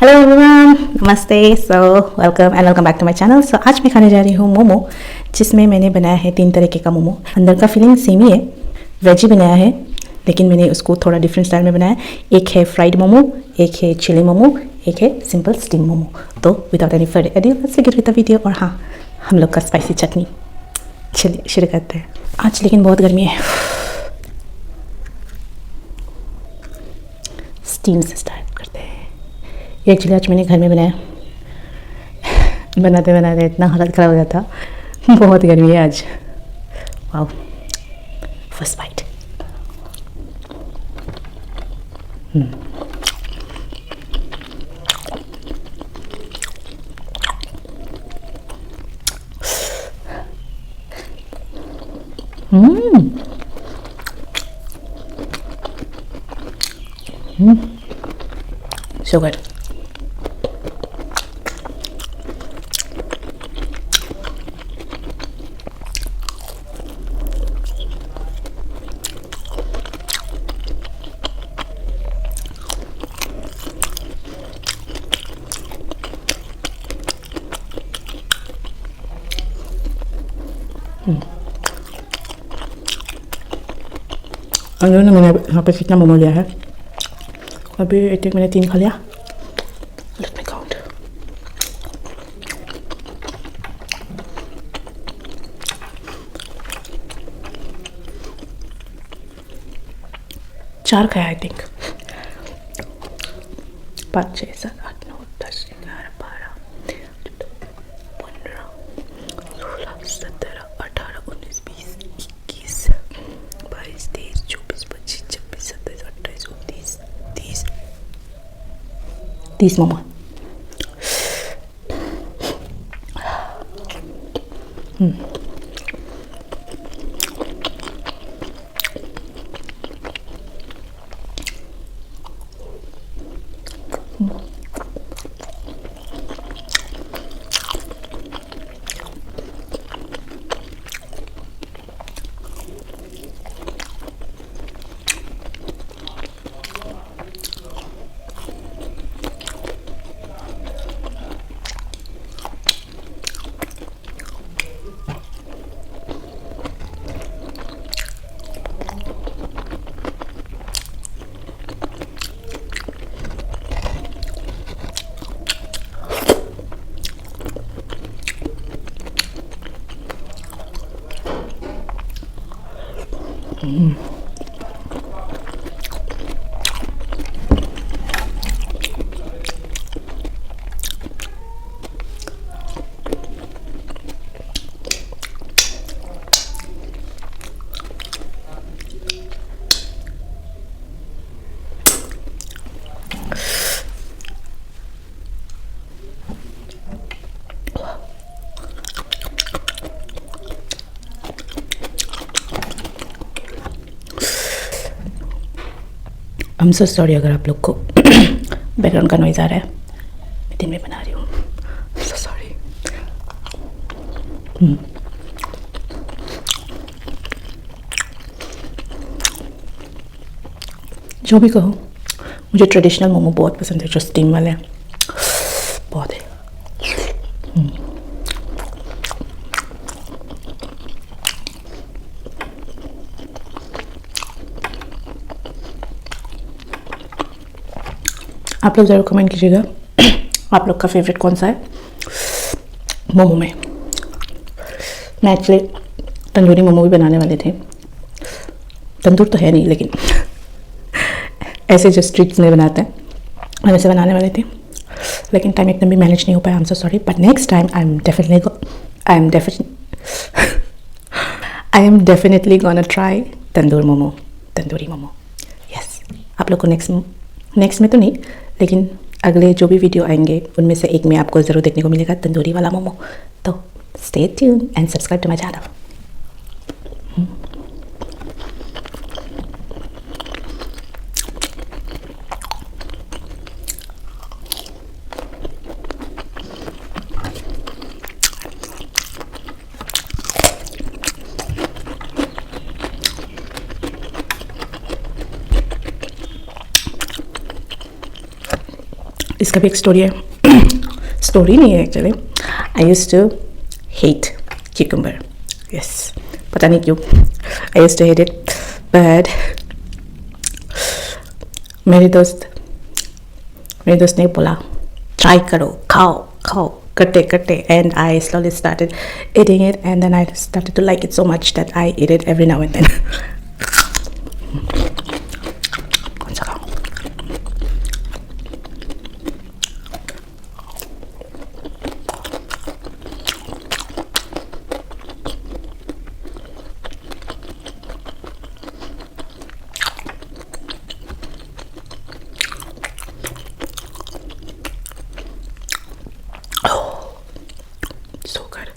Hello everyone, namaste. Welcome back to my channel. आज मैं खाने जा रही हूँ मोमो, जिसमें मैंने बनाया है 3 तरीके का मोमो। अंदर का फीलिंग सेम ही है, वेजी बनाया है, लेकिन मैंने उसको थोड़ा डिफरेंट स्टाइल में बनाया। एक है फ्राइड मोमो, एक है चिली मोमो, एक है सिंपल स्टीम मोमो। तो without any further ado let's get with the video. और हाँ, हम लोग का स्पाइसी चटनी चलिए शुरू करते हैं। आज लेकिन बहुत गर्मी है, स्टीम से स्टार्ट करते हैं। ये एक्चुअली आज मैंने घर में बनाया। बनाते बनाते इतना हालत ख़राब हो गया था, बहुत गर्मी है आज। Wow, first bite. So good. मैंने यहाँ पे कितना मोमो लिया है, अभी एक मैंने 3 खा लिया। Let me count. चार खाया I think. 5, 6, 7, 8, 9, 10, 11, 12, 15, 16, 17, 18, 19, 20, 21, 22, 23, 24, 25, 26, 27, 28, 29, 30 30 momo. I'm so sorry अगर आप लोग को बैकग्राउंड का नॉइज़ आ रहा है, मैं दिन में बना रही हूँ। So sorry। जो भी कहो, मुझे ट्रेडिशनल मोमो बहुत पसंद है, जो स्टीम वाले हैं, बहुत है। आप लोग ज़रूर कमेंट कीजिएगा आप लोग का फेवरेट कौन सा है मोमो में। मैं एक्चुअली तंदूरी मोमो भी बनाने वाले थे। तंदूर तो है नहीं, लेकिन ऐसे जो स्ट्रीट्स में बनाते हैं मैं वैसे बनाने वाले थे, लेकिन टाइम एकदम भी मैनेज नहीं हो पाया। I am so sorry, but next time I am definitely gonna try tandoori momo. Yes, आप लोग को नेक्स्ट में तो नहीं, लेकिन अगले जो भी वीडियो आएंगे उनमें से एक में आपको ज़रूर देखने को मिलेगा तंदूरी वाला मोमो। तो stay tune and subscribe to my channel. इसका भी एक स्टोरी है. स्टोरी नहीं है actually. I used to hate cucumber. Yes, पता नहीं क्यों. I used to hate it, but मेरे दोस्त ने बोला ट्राई करो, खाओ खाओ करते करते, and I slowly started eating it, and then I started to like it so much that I eat it every now and then. कौन सा खाऊं? So good.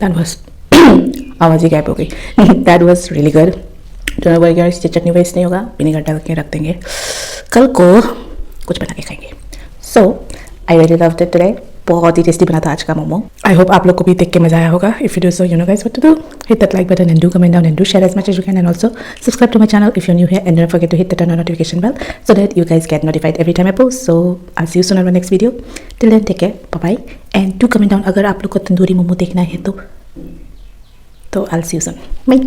दैट वाज आवाज़ ही गायब हो गई. That was really good. Don't worry guys, ये चटनी waste नहीं होगा, विनेगर डाल के रख देंगे, कल को कुछ बना के खाएंगे. So I really loved it today. बहुत ही टेस्टी बना था आज का मोमो. आई होप आप लोग को भी देख के मजा आया होगा. If you do so, you know guys what to do. Hit that like button and do comment down and do share as much as you can, and also subscribe to my channel if you new here, and don't forget to hit the turn notification bell so that you guys get notified every time I post. So I'll see you soon on my next video. Till then, take care, bye bye, and do comment down अगर आप लोग को तंदूरी मोमो देखना है तो I'll see you soon. Bye.